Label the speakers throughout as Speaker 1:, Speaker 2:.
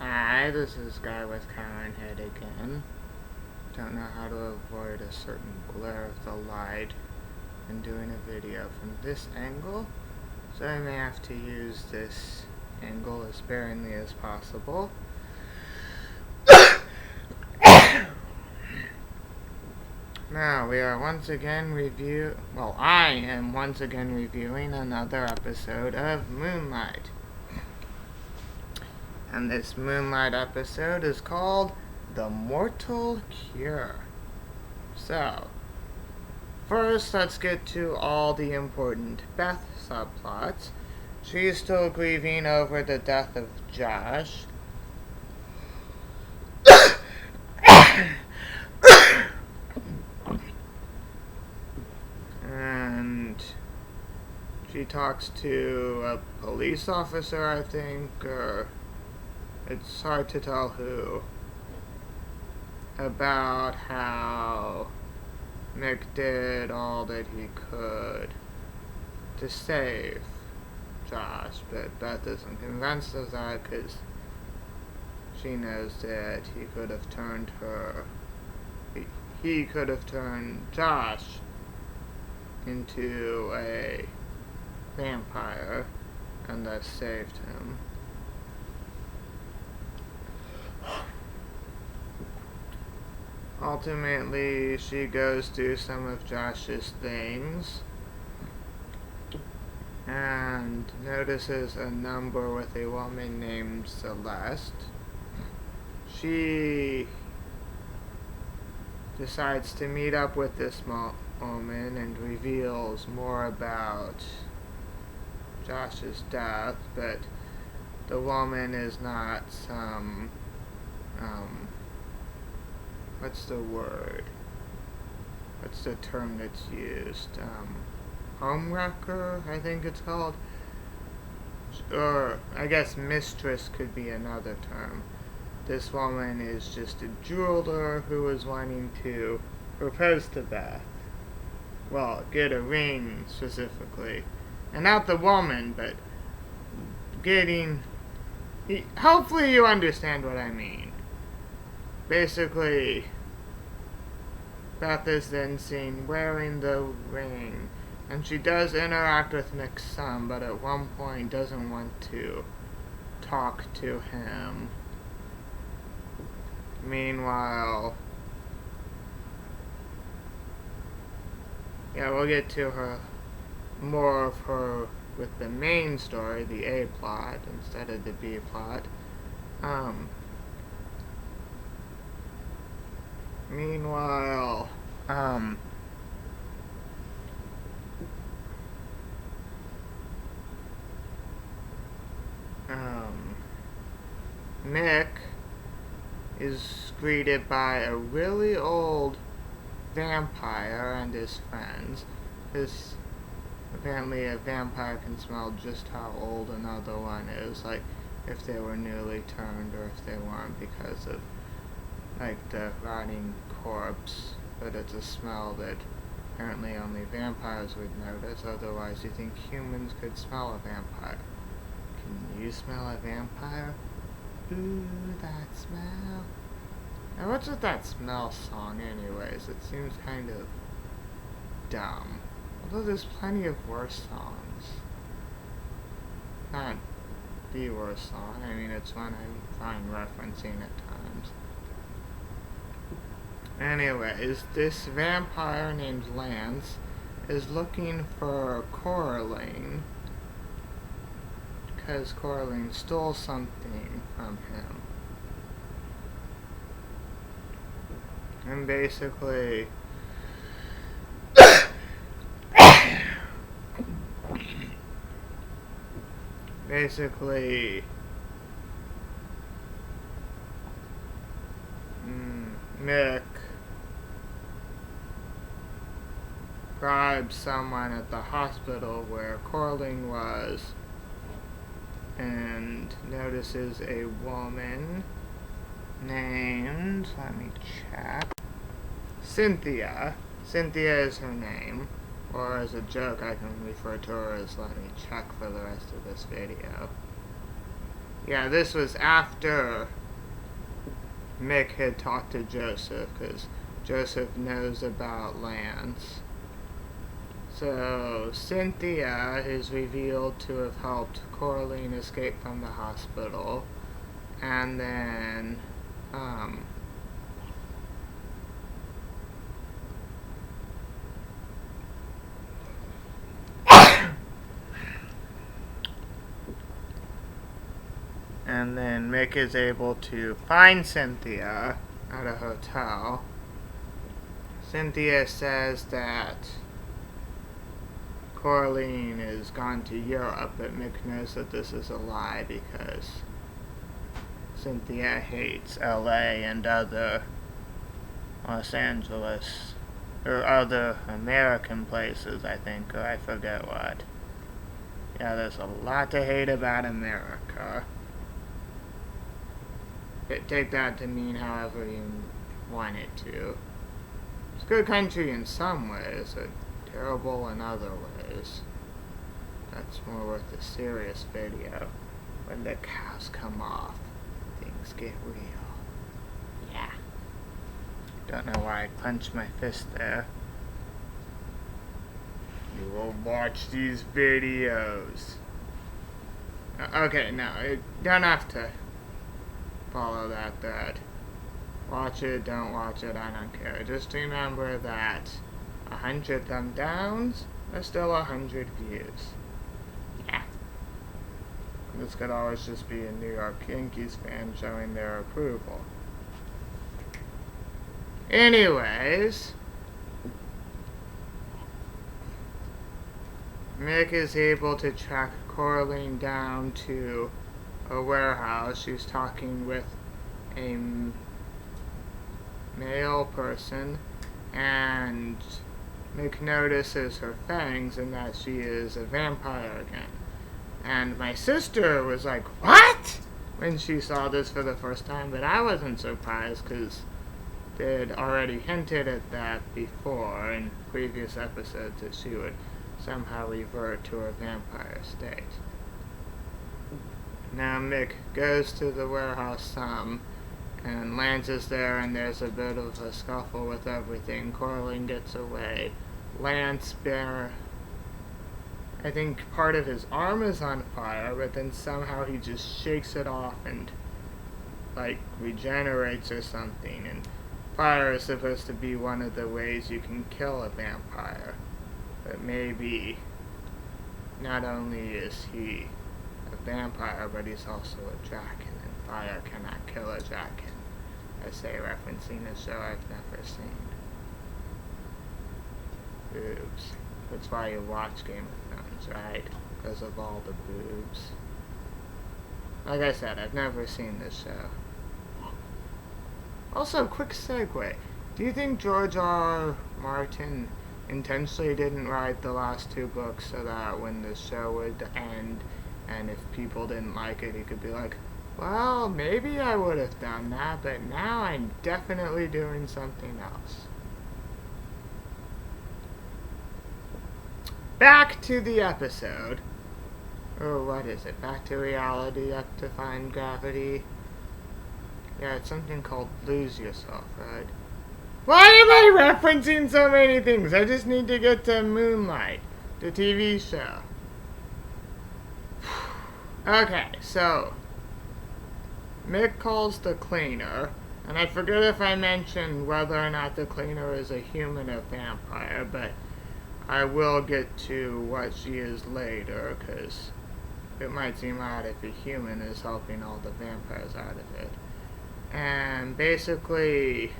Speaker 1: Hi, this is Guy with Karen Head again. Don't know how to avoid a certain glare of the light when doing a video from this angle, so I may have to use this angle as sparingly as possible. Now, we are once again I am once again reviewing another episode of Moonlight. And this Moonlight episode is called The Mortal Cure. So, first let's get to all the important Beth subplots. She's still grieving over the death of Josh. And she talks to a police officer, I think, or it's hard to tell who, about how Nick did all that he could to save Josh, but Beth isn't convinced of that because she knows that he could have turned Josh into a vampire and thus saved him. Ultimately, she goes through some of Josh's things and notices a number with a woman named Celeste. She decides to meet up with this woman and reveals more about Josh's death, but the woman is not some, what's the word? What's the term that's used? Homewrecker, I think it's called. Or, I guess mistress could be another term. This woman is just a jeweler who is wanting to propose to Beth. Well, get a ring, specifically. And not the woman, but hopefully you understand what I mean. Basically, Beth is then seen wearing the ring, and she does interact with Nick some, but at one point doesn't want to talk to him. Meanwhile, we'll get to more of her with the main story, the A plot, instead of the B plot. Meanwhile, Nick is greeted by a really old vampire and his friends, because apparently a vampire can smell just how old another one is, like if they were newly turned or if they weren't, because of like the rotting corpse. But it's a smell that apparently only vampires would notice. Otherwise, you think humans could smell a vampire? Can you smell a vampire? Ooh, that smell. Now, what's with that smell song anyways? It seems kind of dumb. Although there's plenty of worse songs. Not the worst song. I mean, it's one I'm fine referencing at times. Anyways, this vampire named Lance is looking for Coraline because Coraline stole something from him. And basically, Nick bribes someone at the hospital where Coraline was and notices a woman named, let me check, Cynthia. Cynthia is her name, or as a joke I can refer to her as let me check for the rest of this video. Yeah, this was after Mick had talked to Joseph, because Joseph knows about Lance. So, Cynthia is revealed to have helped Coraline escape from the hospital. And then, and then Mick is able to find Cynthia at a hotel. Cynthia says that Coraline is gone to Europe, but Mick knows that this is a lie because Cynthia hates LA and other Los Angeles, or other American places, I think, or I forget what. Yeah, there's a lot to hate about America. Take that to mean however you want it to. It's a good country in some ways, but terrible in other ways. That's more worth a serious video. When the cows come off, things get real. Yeah. Don't know why I punched my fist there. You will watch these videos. Okay, no, you don't have to follow that thread. Watch it, don't watch it, I don't care. Just remember that 100 thumb downs are still 100 views. Yeah. This could always just be a New York Yankees fan showing their approval. Anyways, Mick is able to track Coraline down to a warehouse. She's talking with a male person, and Mick notices her fangs and that she is a vampire again. And my sister was like, "What?" when she saw this for the first time, but I wasn't surprised because they had already hinted at that before in previous episodes, that she would somehow revert to her vampire state. Now Mick goes to the warehouse some, and Lance is there, and there's a bit of a scuffle with everything. Coraline gets away. Lance, I think part of his arm is on fire, but then somehow he just shakes it off and, like, regenerates or something. And fire is supposed to be one of the ways you can kill a vampire. But maybe not only is he a vampire, but he's also a dragon, and fire cannot kill a dragon. I say, referencing a show I've never seen. Boobs. That's why you watch Game of Thrones, right? Because of all the boobs. Like I said, I've never seen this show. Also, quick segue. Do you think George R. Martin intentionally didn't write the last two books so that when the show would end, and if people didn't like it, he could be like, well, maybe I would have done that, but now I'm definitely doing something else. Back to the episode. Or what is it? Back to reality, up to find gravity. Yeah, it's something called Lose Yourself, right? Why am I referencing so many things? I just need to get to Moonlight, the TV show. Okay, so Mick calls the cleaner, and I forget if I mentioned whether or not the cleaner is a human or vampire, but I will get to what she is later, because it might seem odd if a human is helping all the vampires out of it. And basically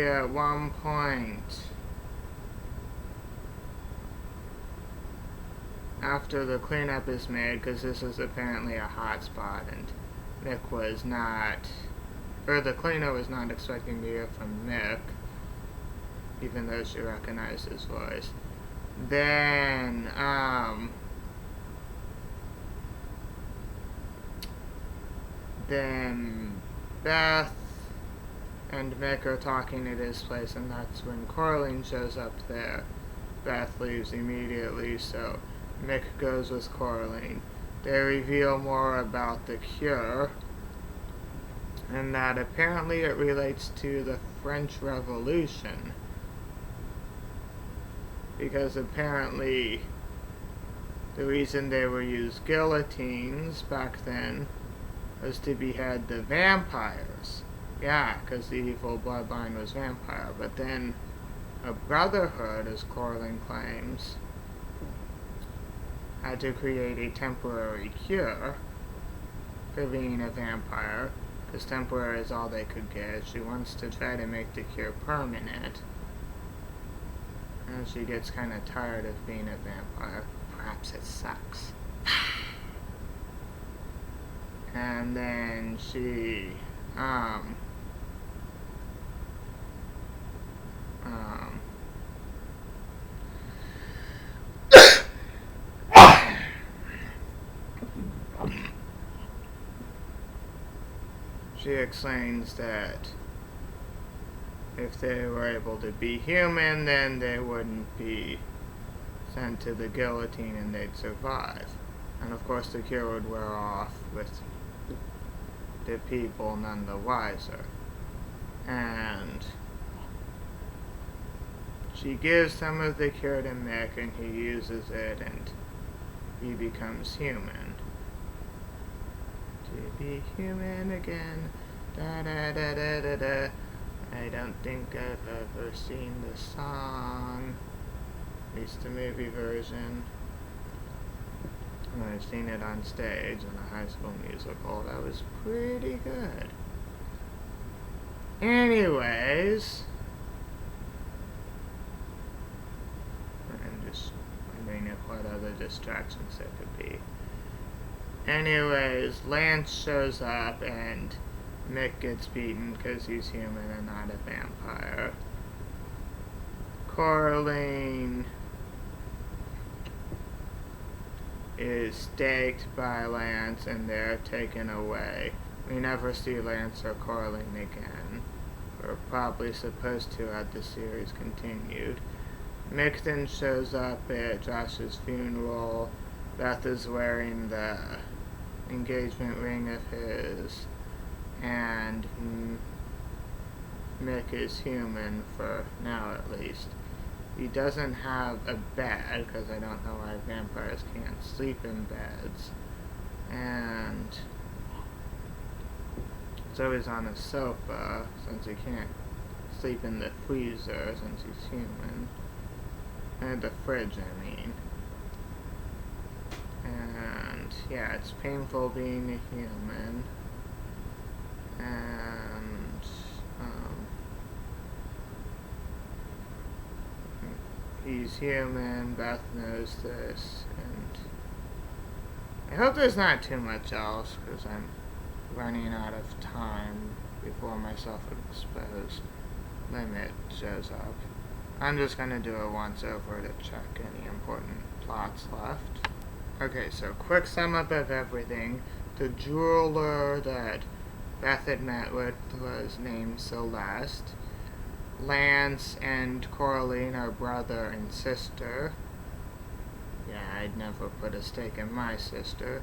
Speaker 1: at one point, after the cleanup is made, because this is apparently a hot spot, and Mick was not, or the cleaner was not expecting to hear from Mick, even though she recognized his voice. Then Beth and Mick are talking at his place, and that's when Coraline shows up there. Beth leaves immediately, so Mick goes with Coraline. They reveal more about the cure, and that apparently it relates to the French Revolution. Because apparently the reason they were used guillotines back then was to behead the vampires. Yeah, because the evil bloodline was vampire. But then a brotherhood, as Coraline claims, had to create a temporary cure for being a vampire, because temporary is all they could get. She wants to try to make the cure permanent, and she gets kind of tired of being a vampire. Perhaps it sucks. And then she, she explains that if they were able to be human, then they wouldn't be sent to the guillotine and they'd survive. And of course the cure would wear off with the people none the wiser. And she gives some of the cure to Mick, and he uses it, and he becomes human. To be human again, da da da da da da. I don't think I've ever seen the song, at least the movie version. I've seen it on stage in a High School Musical. That was pretty good. Anyways, I'm just wondering if what other distractions there could be. Anyways, Lance shows up and Mick gets beaten because he's human and not a vampire. Coraline is staked by Lance and they're taken away. We never see Lance or Coraline again. We're probably supposed to had the series continued. Mick then shows up at Josh's funeral. Beth is wearing the engagement ring of his, and Mick is human for now at least. He doesn't have a bed, because I don't know why vampires can't sleep in beds. And so he's on a sofa, since he can't sleep in the freezer, since he's human. And the fridge, I mean. And, yeah, it's painful being a human. And, he's human, Beth knows this, and I hope there's not too much else, because I'm running out of time before my self-exposed limit shows up. I'm just going to do a once-over to check any important plots left. Okay, so quick sum up of everything. The jeweler that Beth had met with was named Celeste. Lance and Coraline are brother and sister. Yeah, I'd never put a stake in my sister.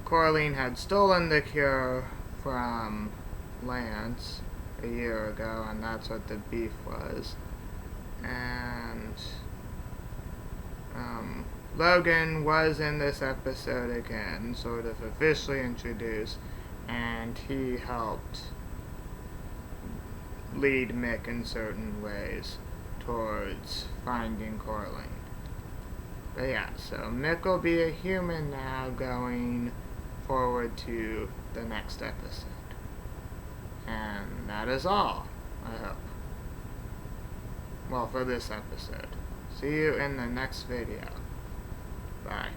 Speaker 1: Coraline had stolen the cure from Lance a year ago, and that's what the beef was. And Logan was in this episode again, sort of officially introduced, and he helped lead Mick in certain ways towards finding Coraline. But yeah, so Mick will be a human now going forward to the next episode. And that is all, I hope. Well, for this episode. See you in the next video. Bye.